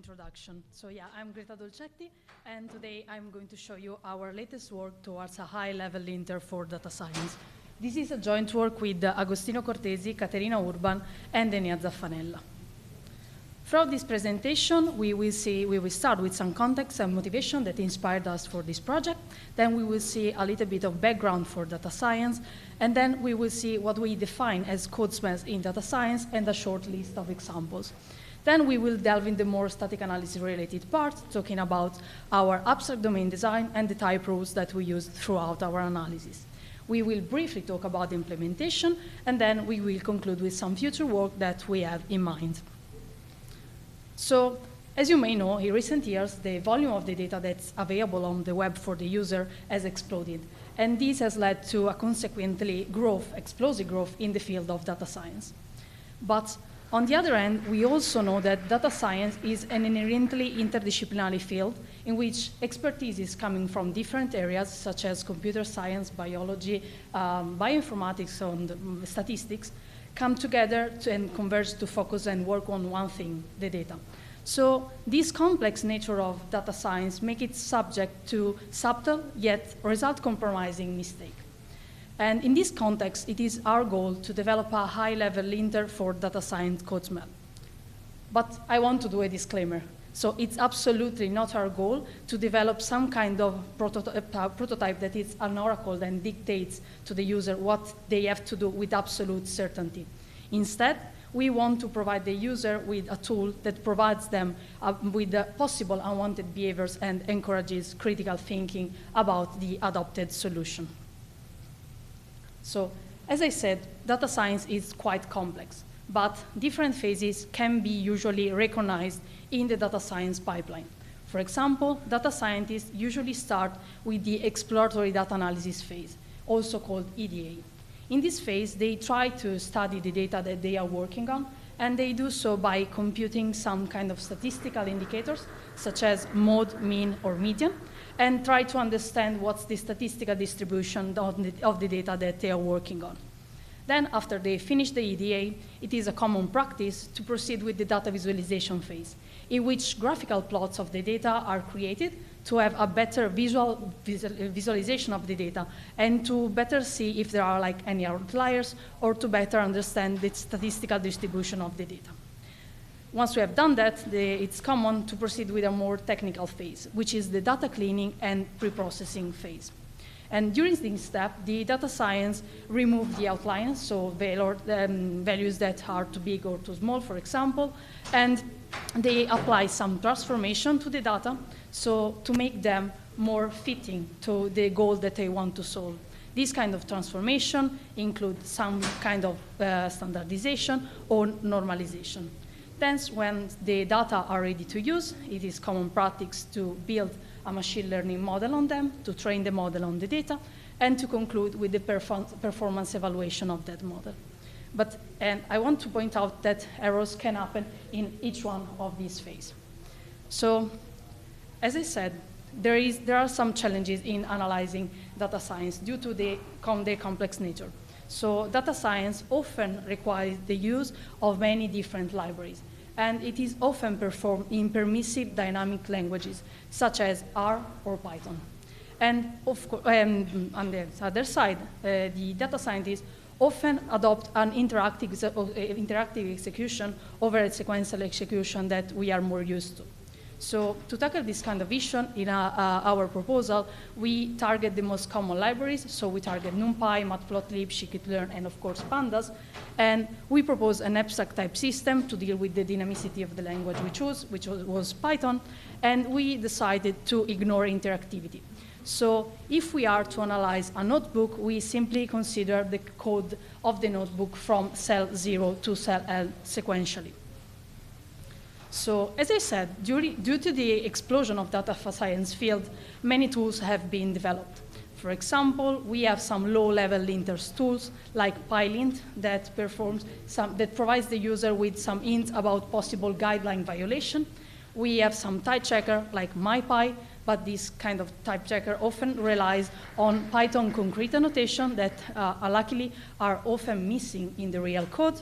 Introduction. So yeah, I'm Greta Dolcetti, and today I'm going to show you our latest work towards a high-level linter for data science. This is a joint work with Agostino Cortesi, Caterina and Enea Zaffanella. Throughout this presentation, we will start with some context and motivation that inspired us for this project. Then we will see a little bit of background for data science, and then we will see what we define as code smells in data science and a short list of examples. Then we will delve into more static analysis related parts, talking about our abstract domain design and the type rules that we use throughout our analysis. We will briefly talk about the implementation, and then we will conclude with some future work that we have in mind. So, as you may know, in recent years, the volume of the data that's available on the web for the user has exploded. And this has led to a consequently explosive growth in the field of data science. But on the other hand, we also know that data science is an inherently interdisciplinary field in which expertise is coming from different areas, such as computer science, biology, bioinformatics, and statistics, come together and converge to focus and work on one thing, the data. So this complex nature of data science makes it subject to subtle yet result-compromising mistakes. And in this context, it is our goal to develop a high-level linter for data science code smell. But I want to do a disclaimer. So it's absolutely not our goal to develop some kind of prototype that is an oracle and dictates to the user what they have to do with absolute certainty. Instead, we want to provide the user with a tool that provides them with the possible unwanted behaviors and encourages critical thinking about the adopted solution. So, as I said, data science is quite complex, but different phases can be usually recognized in the data science pipeline. For example, data scientists usually start with the exploratory data analysis phase, also called EDA. In this phase, they try to study the data that they are working on, and they do so by computing some kind of statistical indicators, such as mode, mean, or median, and try to understand what's the statistical distribution of the data that they are working on. Then, after they finish the EDA, it is a common practice to proceed with the data visualization phase, in which graphical plots of the data are created to have a better visualization of the data and to better see if there are like any outliers or to better understand the statistical distribution of the data. Once we have done that, it's common to proceed with a more technical phase, which is the data cleaning and pre-processing phase. And during this step, the data science removes the outliers, so values that are too big or too small, for example, and they apply some transformation to the data so to make them more fitting to the goal that they want to solve. This kind of transformation includes some kind of standardization or normalization. Then, when the data are ready to use, it is common practice to build a machine learning model on them, to train the model on the data, and to conclude with the performance evaluation of that model. And I want to point out that errors can happen in each one of these phases. So, as I said, there are some challenges in analyzing data science due to the complex nature. So data science often requires the use of many different libraries, and it is often performed in permissive dynamic languages, such as R or Python. And on the other side, the data scientists often adopt an interactive execution over a sequential execution that we are more used to. So to tackle this kind of issue, in our proposal, we target the most common libraries. So we target NumPy, Matplotlib, scikit-learn, and of course pandas. And we propose an abstract type system to deal with the dynamicity of the language we chose, which was Python. And we decided to ignore interactivity. So if we are to analyze a notebook, we simply consider the code of the notebook from cell 0 to cell L sequentially. So, as I said, due to the explosion of data science field, many tools have been developed. For example, we have some low-level linters tools like PyLint that provides the user with some hints about possible guideline violation. We have some type checker like MyPy, but this kind of type checker often relies on Python concrete annotation that luckily are often missing in the real code.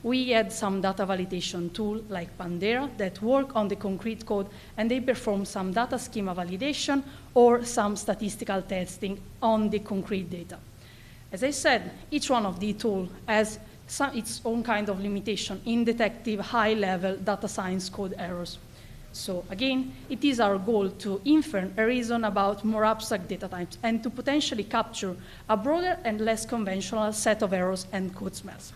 we had some data validation tool like Pandera that work on the concrete code, and they perform some data schema validation or some statistical testing on the concrete data. As I said, each one of the tools has its own kind of limitation in detecting high-level data science code errors. So again, it is our goal to infer a reason about more abstract data types and to potentially capture a broader and less conventional set of errors and code smells.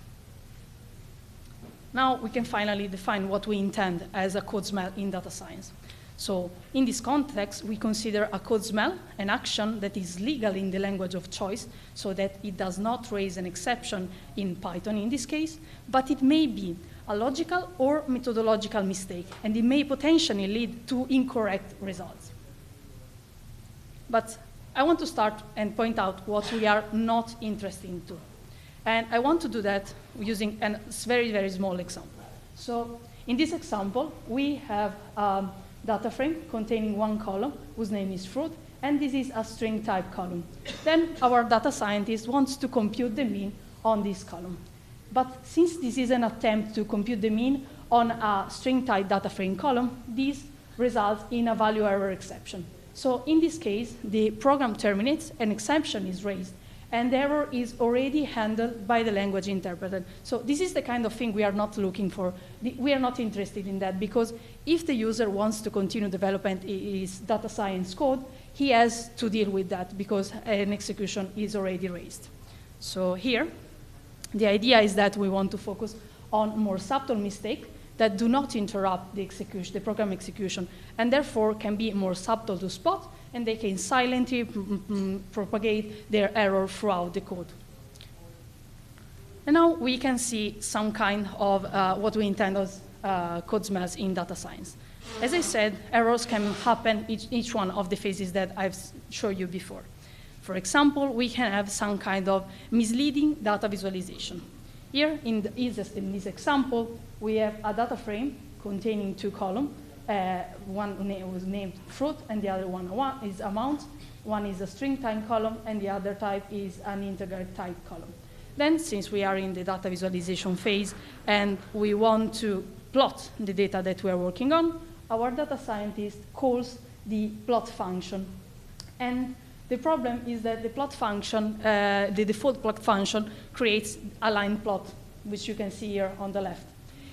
Now we can finally define what we intend as a code smell in data science. So in this context, we consider a code smell an action that is legal in the language of choice, so that it does not raise an exception in Python in this case, but it may be a logical or methodological mistake, and it may potentially lead to incorrect results. But I want to start and point out what we are not interested in. And I want to do that using a very, very small example. So in this example, we have a data frame containing one column whose name is fruit, and this is a string type column. Then our data scientist wants to compute the mean on this column. But since this is an attempt to compute the mean on a string type data frame column, this results in a value error exception. So in this case, the program terminates, an exception is raised, and the error is already handled by the language interpreter. So this is the kind of thing we are not looking for. We are not interested in that, because if the user wants to continue development his data science code, he has to deal with that because an execution is already raised. So here, the idea is that we want to focus on more subtle mistakes that do not interrupt the execution, the program execution, and therefore can be more subtle to spot, and they can silently propagate their error throughout the code. And now we can see some kind of what we intend as code smells in data science. As I said, errors can happen each one of the phases that I've showed you before. For example, we can have some kind of misleading data visualization. Here, in this example, we have a data frame containing two columns. One was named fruit, and the other one is amount. One is a string type column, and the other type is an integer type column. Then, since we are in the data visualization phase, and we want to plot the data that we are working on, our data scientist calls the plot function. And the problem is that the plot function, the default plot function, creates a line plot, which you can see here on the left.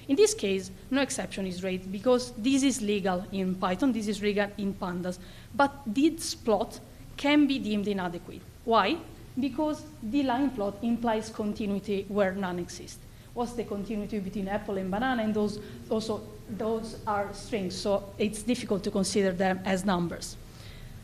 In this case, no exception is raised because this is legal in Python, this is legal in pandas, but this plot can be deemed inadequate. Why? Because the line plot implies continuity where none exists. What's the continuity between apple and banana? And those are strings, so it's difficult to consider them as numbers.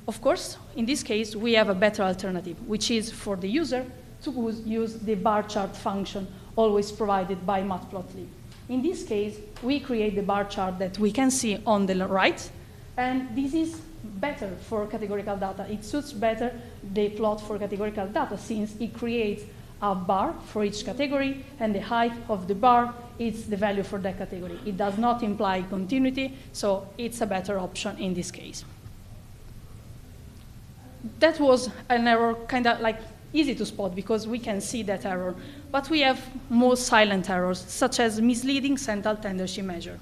Of course, in this case, we have a better alternative, which is for the user to use the bar chart function always provided by matplotlib. In this case, we create the bar chart that we can see on the right, and this is better for categorical data. It suits better the plot for categorical data since it creates a bar for each category, and the height of the bar is the value for that category. It does not imply continuity, so it's a better option in this case. That was an error kind of like easy to spot because we can see that error, but we have more silent errors, such as misleading central tendency measure.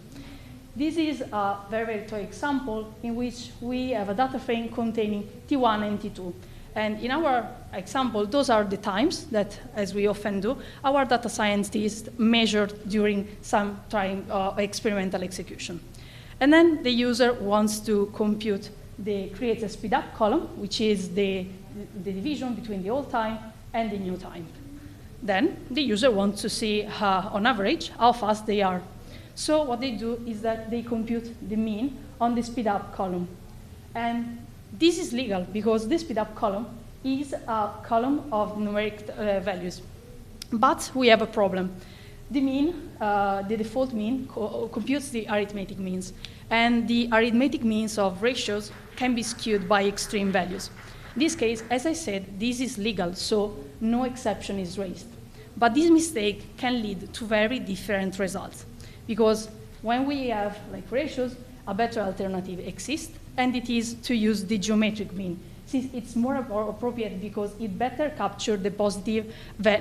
This is a very, very toy example in which we have a data frame containing T1 and T2. And in our example, those are the times that, as we often do, our data scientists measured during some experimental execution. And then the user wants to compute creates a speed up column, which is the division between the old time and the new time. Then the user wants to see, on average, how fast they are. So what they do is that they compute the mean on the speed up column. And this is legal because the speed up column is a column of numeric values. But we have a problem. The mean, the default mean, computes the arithmetic means. And the arithmetic means of ratios can be skewed by extreme values. In this case, as I said, this is legal, so no exception is raised. But this mistake can lead to very different results, because when we have like ratios, a better alternative exists, and it is to use the geometric mean, since it's more appropriate because it better captures the positive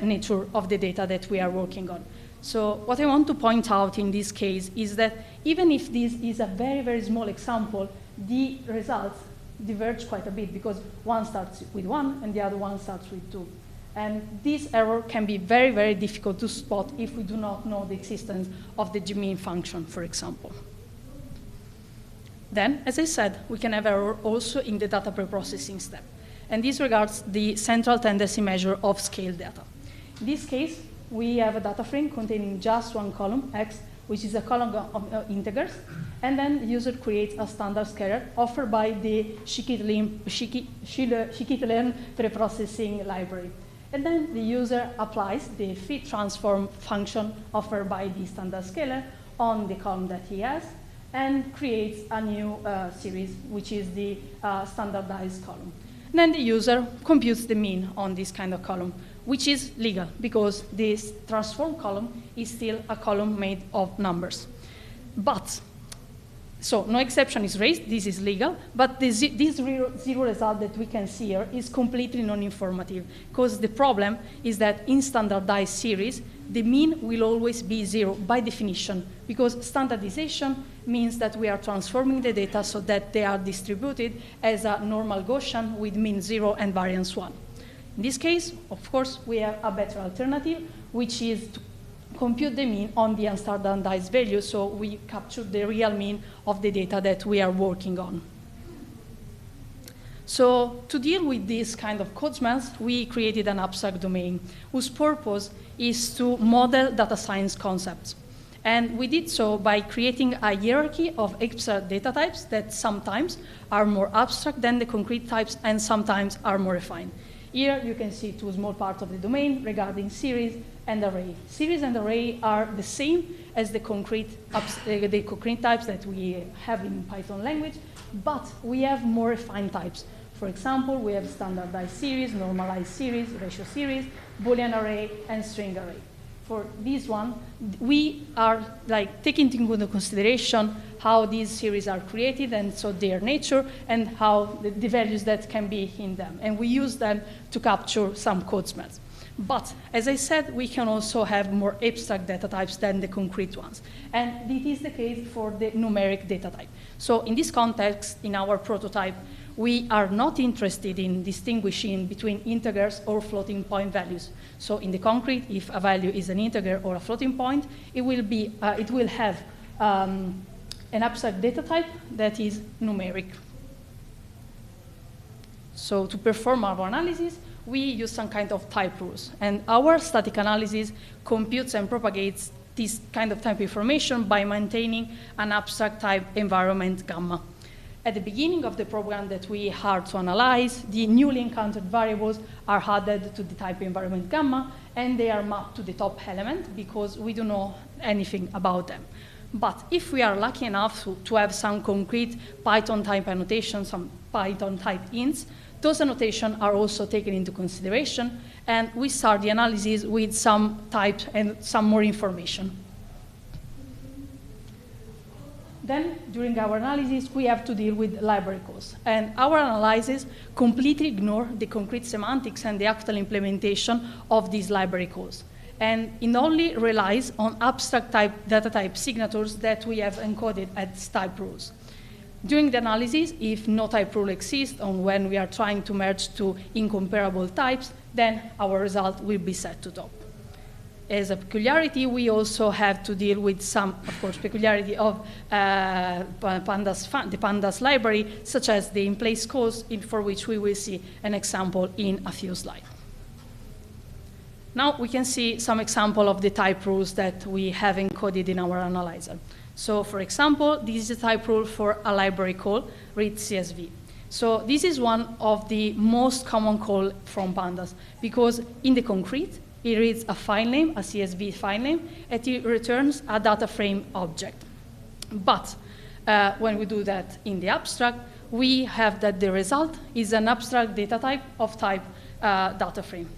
nature of the data that we are working on. So what I want to point out in this case is that even if this is a very, very small example, the results diverge quite a bit because one starts with 1 and the other one starts with 2. And this error can be very, very difficult to spot if we do not know the existence of the G-mean function, for example. Then, as I said, we can have error also in the data preprocessing step. And this regards the central tendency measure of scale data. In this case, we have a data frame containing just one column, x, which is a column of integers, and then the user creates a standard scalar offered by the scikit-learn preprocessing library. And then the user applies the fit transform function offered by the standard scalar on the column that he has, and creates a new series, which is the standardized column. And then the user computes the mean on this kind of column, which is legal because this transform column is still a column made of numbers. But, so no exception is raised, this is legal, but this zero result that we can see here is completely non-informative because the problem is that in standardized series, the mean will always be 0 by definition because standardization means that we are transforming the data so that they are distributed as a normal Gaussian with mean 0 and variance 1. In this case, of course, we have a better alternative, which is to compute the mean on the unstandardized value, so we capture the real mean of the data that we are working on. So to deal with this kind of code smells, we created an abstract domain whose purpose is to model data science concepts. And we did so by creating a hierarchy of abstract data types that sometimes are more abstract than the concrete types and sometimes are more refined. Here you can see two small parts of the domain regarding series and array. Series and array are the same as the concrete types that we have in Python language, but we have more refined types. For example, we have standardized series, normalized series, ratio series, Boolean array, and string array. For this one, we are taking into consideration how these series are created and so their nature and how the values that can be in them. And we use them to capture some code smells. But as I said, we can also have more abstract data types than the concrete ones. And it is the case for the numeric data type. So in this context, in our prototype, we are not interested in distinguishing between integers or floating point values. So in the concrete, if a value is an integer or a floating point, it will have an abstract data type that is numeric. So to perform our analysis, we use some kind of type rules. And our static analysis computes and propagates this kind of type information by maintaining an abstract type environment gamma. At the beginning of the program that we are to analyze, the newly encountered variables are added to the type environment gamma, and they are mapped to the top element because we don't know anything about them. But if we are lucky enough to have some concrete Python type annotation, some Python type ints, those annotations are also taken into consideration, and we start the analysis with some types and some more information. Then, during our analysis, we have to deal with library calls. And our analysis completely ignores the concrete semantics and the actual implementation of these library calls. And it only relies on abstract data type signatures that we have encoded as type rules. During the analysis, if no type rule exists, or when we are trying to merge two incomparable types, then our result will be set to top. As a peculiarity, we also have to deal with some, of course, peculiarity of the pandas library, such as the in-place calls, for which we will see an example in a few slides. Now we can see some example of the type rules that we have encoded in our analyzer. So, for example, this is a type rule for a library call, read CSV. So this is one of the most common calls from pandas, because in the concrete, it reads a file name, a CSV file name, and it returns a data frame object. But when we do that in the abstract, we have that the result is an abstract data type of type data frame.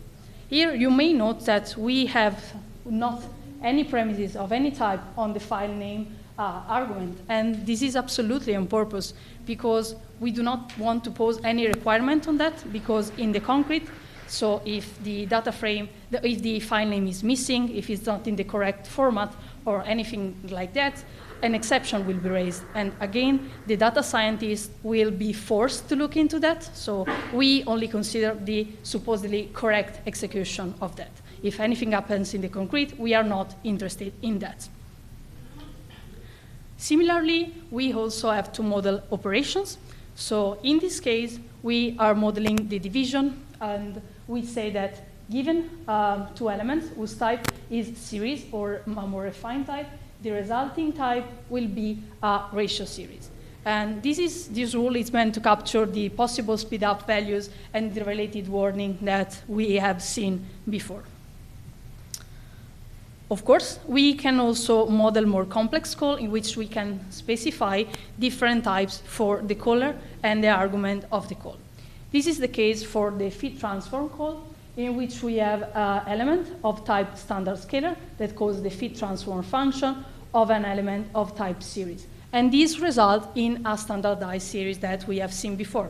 Here you may note that we have not any premises of any type on the file name argument, and this is absolutely on purpose, because we do not want to pose any requirement on that, because in the concrete, So if the data frame, if the file name is missing, if it's not in the correct format or anything like that, an exception will be raised. And again, the data scientist will be forced to look into that. So we only consider the supposedly correct execution of that. If anything happens in the concrete, we are not interested in that. Similarly, we also have to model operations. So in this case, we are modeling the division, and we say that given two elements whose type is series or a more refined type, the resulting type will be a ratio series. And this rule is meant to capture the possible speed-up values and the related warning that we have seen before. Of course, we can also model more complex call in which we can specify different types for the caller and the argument of the call. This is the case for the fit transform call, in which we have an element of type standard scalar that calls the fit transform function of an element of type series. And this results in a standardized series that we have seen before.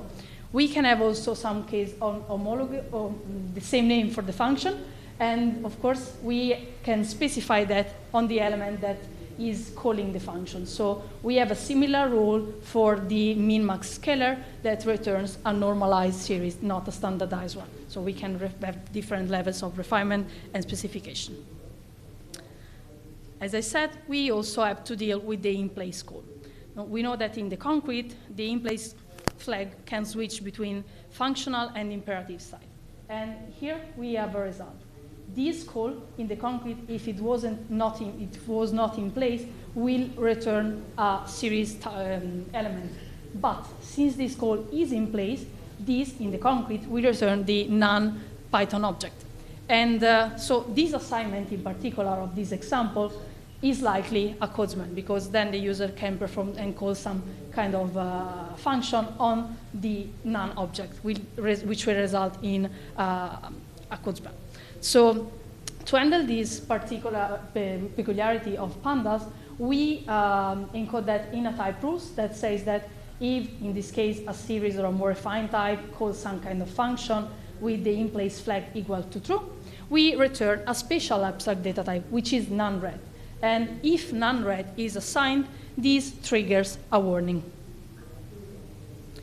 We can have also some case on homologous, or the same name for the function, and of course, we can specify that on the element that is calling the function. So we have a similar rule for the min-max scalar that returns a normalized series, not a standardized one. So we can have different levels of refinement and specification. As I said, we also have to deal with the in-place call. Now, we know that in the concrete, the in-place flag can switch between functional and imperative side. And here we have a result. This call in the concrete, if it was not in place, will return a series element. But since this call is in place, this in the concrete will return the non-Python object. And so this assignment in particular of this example is likely a codesman, because then the user can perform and call some kind of function on the non-object, which will result in a codesman. So to handle this particular peculiarity of pandas, we encode that in a type rules that says that if, in this case, a series or a more refined type calls some kind of function with the in-place flag equal to true, we return a special abstract data type, which is non-red. And if non-red is assigned, this triggers a warning.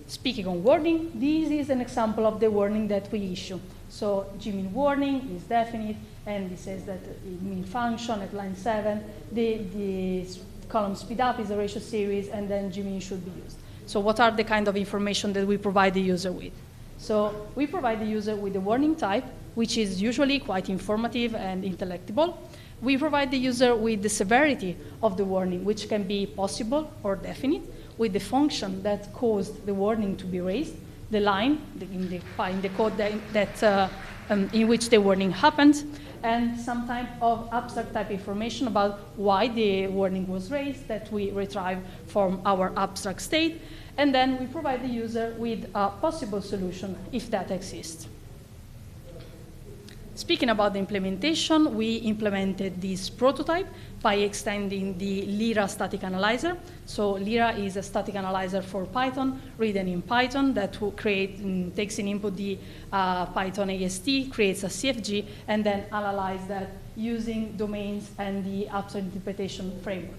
Speaking of warning, this is an example of the warning that we issue. So gmin warning is definite, and it says that the min function at line 7, the column speed up is a ratio series, and then gmin should be used. So what are the kind of information that we provide the user with? So we provide the user with the warning type, which is usually quite informative and intellectible. We provide the user with the severity of the warning, which can be possible or definite, with the function that caused the warning to be raised, the line in the code in which the warning happened, and some type of abstract type information about why the warning was raised that we retrieve from our abstract state. And then we provide the user with a possible solution if that exists. Speaking about the implementation, we implemented this prototype by extending the Lyra static analyzer. So Lyra is a static analyzer for Python, written in Python, that takes in input the Python AST, creates a CFG, and then analyzes that using domains and the abstract interpretation framework.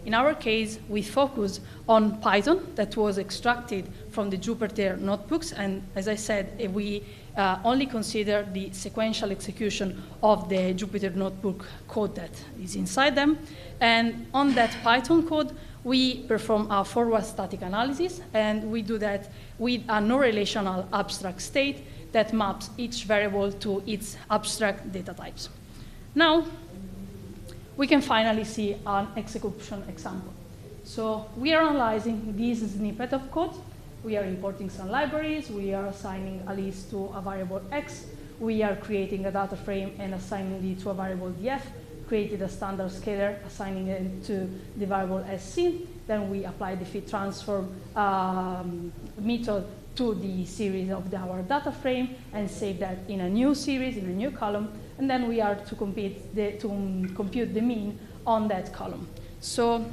In our case, we focus on Python that was extracted from the Jupyter notebooks, and as I said, we only consider the sequential execution of the Jupyter notebook code that is inside them. And on that Python code, we perform a forward static analysis, and we do that with a no-relational abstract state that maps each variable to its abstract data types. Now, we can finally see an execution example. So we are analyzing this snippet of code. We are importing some libraries. We are assigning a list to a variable x. We are creating a data frame and assigning it to a variable df, created a standard scalar, assigning it to the variable sc. Then we apply the fit transform method to the series of our data frame and save that in a new series, in a new column. And then we are to compute the mean on that column. So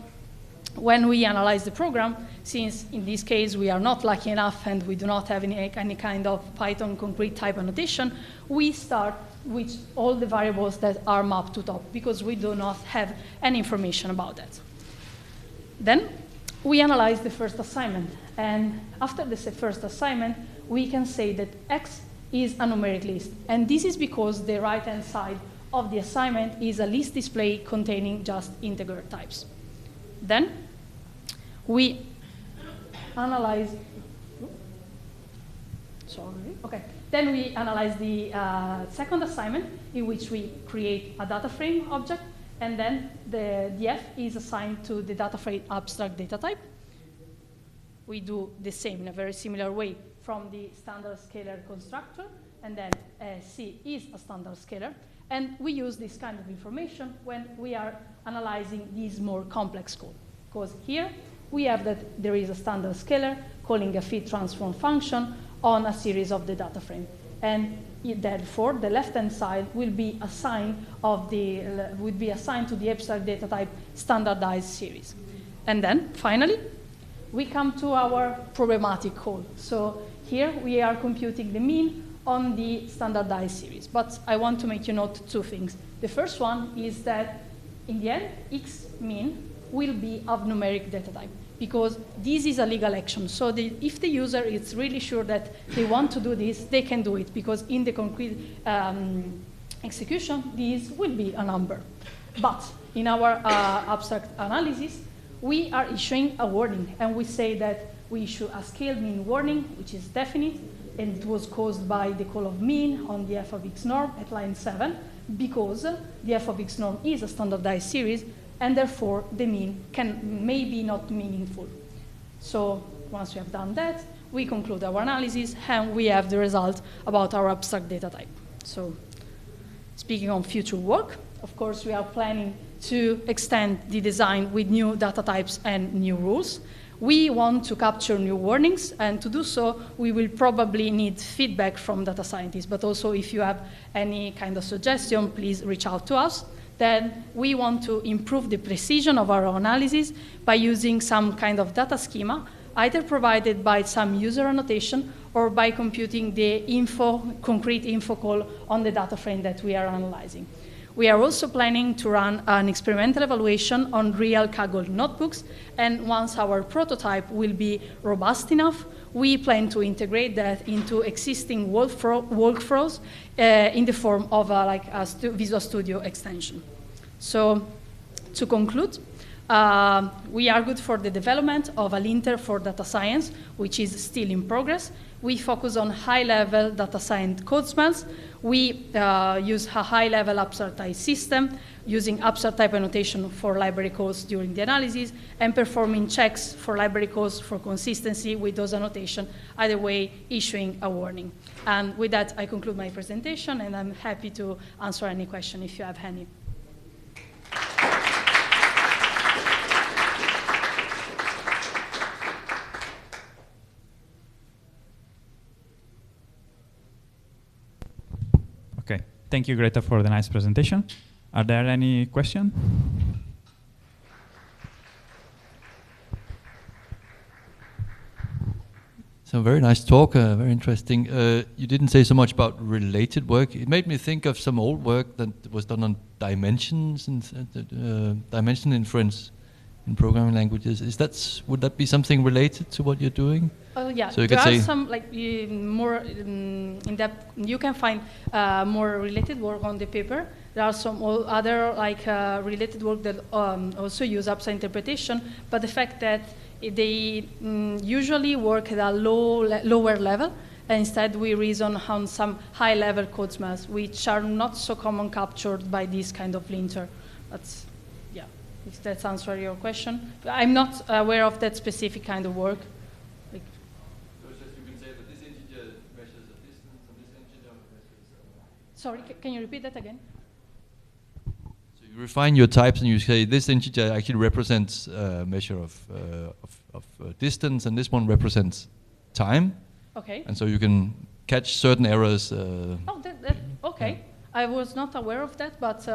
when we analyze the program, since in this case we are not lucky enough and we do not have any kind of Python concrete type annotation, we start with all the variables that are mapped to top, because we do not have any information about that. Then we analyze the first assignment, and after the first assignment, we can say that X is a numeric list, and this is because the right-hand side of the assignment is a list display containing just integer types. Then we analyze, Then we analyze the second assignment, in which we create a data frame object, and then the f is assigned to the data frame abstract data type. We do the same in a very similar way from the standard scalar constructor, and then C is a standard scalar. And we use this kind of information when we are analyzing this more complex code. Because here we have that there is a standard scalar calling a fit transform function on a series of the data frame. And therefore, the left-hand side will be assigned to the abstract data type standardized series. And then finally, we come to our problematic code. So here we are computing the mean on the standardized series. But I want to make you note two things. The first one is that in the end, X mean will be of numeric data type, because this is a legal action. So if the user is really sure that they want to do this, they can do it, because in the concrete execution, this will be a number. But in our abstract analysis, we are issuing a warning, and we say that we issue a scaled mean warning, which is definite, and it was caused by the call of mean on the f of x norm at line 7, because the f of x norm is a standardized series, and therefore the mean may be not meaningful. So once we have done that, we conclude our analysis, and we have the result about our abstract data type. So speaking on future work, of course, we are planning to extend the design with new data types and new rules. We want to capture new warnings, and to do so, we will probably need feedback from data scientists, but also if you have any kind of suggestion, please reach out to us. Then we want to improve the precision of our analysis by using some kind of data schema, either provided by some user annotation or by computing the concrete info call on the data frame that we are analyzing. We are also planning to run an experimental evaluation on real Kaggle notebooks, and once our prototype will be robust enough, we plan to integrate that into existing workflows in the form of a Visual Studio extension. So to conclude, we are good for the development of a linter for data science, which is still in progress. We focus on high-level data science code smells. We use a high-level abstract type system, using abstract type annotation for library codes during the analysis, and performing checks for library codes for consistency with those annotations, either way issuing a warning. And with that, I conclude my presentation, and I'm happy to answer any question if you have any. Okay, thank you, Greta, for the nice presentation. Are there any questions? So very nice talk, very interesting. You didn't say so much about related work. It made me think of some old work that was done on dimensions and dimension inference in programming languages. Would that be something related to what you're doing? Oh yeah, so there are some more in depth. You can find more related work on the paper. There are some other related work that also use abstract interpretation, but the fact that they usually work at a lower level, and instead we reason on some high-level code smells, which are not so common captured by this kind of linter. That's, yeah, if that answers your question. I'm not aware of that specific kind of work. Sorry, can you repeat that again? So you refine your types and you say this integer actually represents a measure of distance, and this one represents time. Okay. And so you can catch certain errors. Okay. Yeah. I was not aware of that, but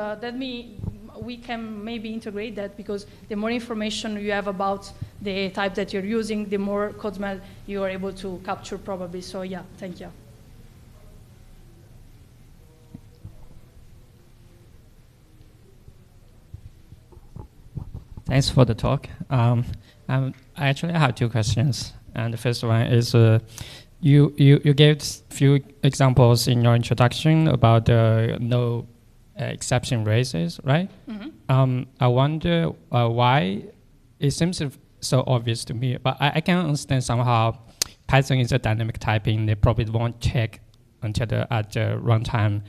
we can maybe integrate that, because the more information you have about the type that you're using, the more code smell you are able to capture probably. So yeah, thank you. Thanks for the talk. I actually have two questions. And the first one is, you gave a few examples in your introduction about the no exception races, right? Mm-hmm. I wonder why it seems so obvious to me, but I can understand somehow Python is a dynamic typing. They probably won't check until at the runtime.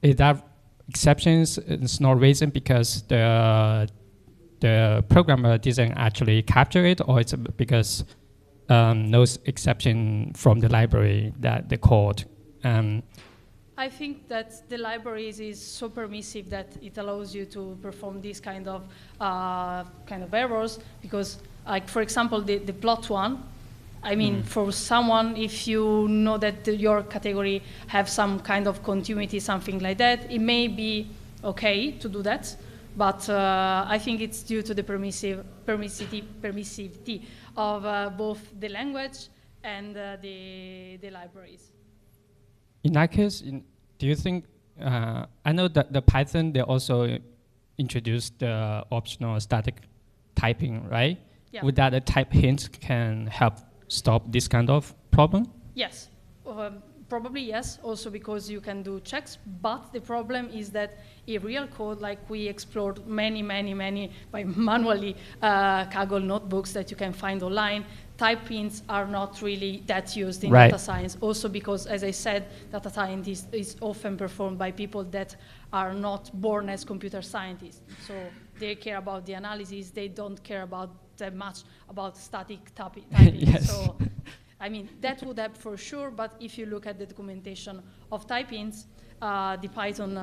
Is that exceptions is not raising because the programmer didn't actually capture it, or it's because no exception from the library that the code? I think that the libraries is so permissive that it allows you to perform these kind of errors, because, like, for example, the plot one, I mean, for someone, if you know that your category have some kind of continuity, something like that, it may be okay to do that, but I think it's due to the permissivity of both the language and the libraries. In that case, do you think, I know that the Python, they also introduced the optional static typing, right? Yeah. Would that a type hint can help stop this kind of problem? Yes, probably yes, also because you can do checks, but the problem is that in real code, like we explored many by manually Kaggle notebooks that you can find online, type hints are not really that used in data science. Also because, as I said, data science is often performed by people that are not born as computer scientists. So they care about the analysis, they don't care about that much about static typing. Yes. So, I mean, that would help for sure, but if you look at the documentation of type-ins, the Python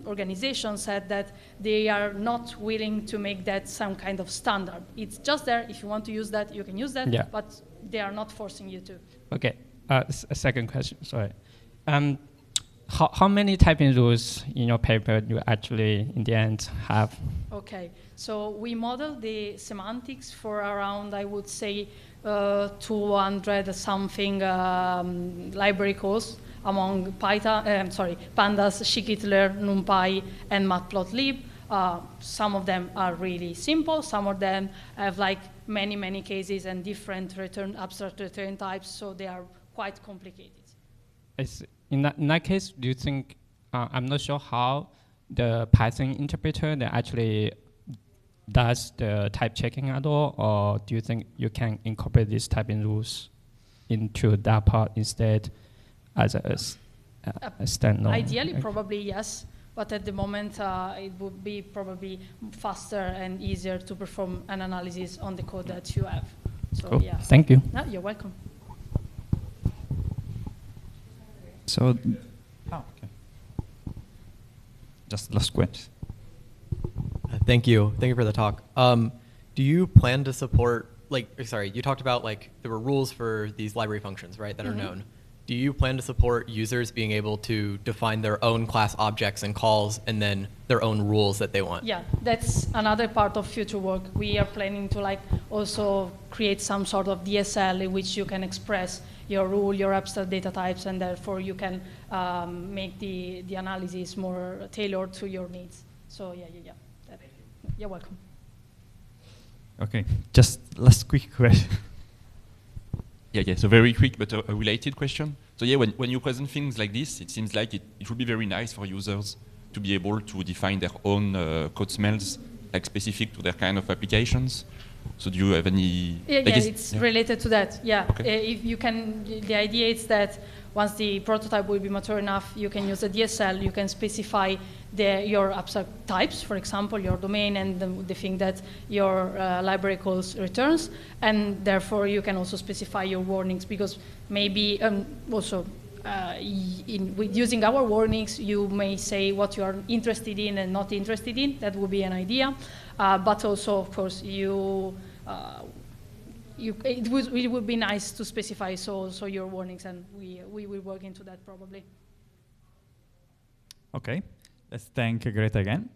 organization said that they are not willing to make that some kind of standard. It's just there. If you want to use that, you can use that, but they are not forcing you to. Okay, a second question, sorry. How many typing rules in your paper do you actually, in the end, have? Okay, so we modeled the semantics for around, I would say, 200 something library calls among Python, pandas, scikit-learn, NumPy, and matplotlib. Some of them are really simple. Some of them have like many cases and different abstract return types, so they are quite complicated. In that case, do you think, I'm not sure how the Python interpreter that actually does the type checking at all, or do you think you can incorporate these typing rules into that part instead as a standalone? Ideally, probably yes, but at the moment it would be probably faster and easier to perform an analysis on the code that you have. So cool. Yeah. Thank you. No, you're welcome. So, okay. Just last question. Thank you for the talk. Do you plan to support, you talked about there were rules for these library functions, right, that are known. Do you plan to support users being able to define their own class objects and calls and then their own rules that they want? Yeah, that's another part of future work. We are planning to also create some sort of DSL in which you can express your rule, your abstract data types, and therefore you can make the analysis more tailored to your needs. So yeah. You're welcome. Okay, just last quick question. Yeah, so very quick but a related question. So yeah, when you present things like this, it seems like it would be very nice for users to be able to define their own code smells, specific to their kind of applications. So do you have any? It's related to that. Yeah, okay. If you can, the idea is that once the prototype will be mature enough, you can use a DSL. You can specify your abstract types, for example, your domain and the thing that your library calls returns, and therefore you can also specify your warnings, because maybe also with using our warnings, you may say what you are interested in and not interested in. That would be an idea. But also, of course, it would be nice to specify so your warnings, and we will work into that probably. Okay, let's thank Greta again.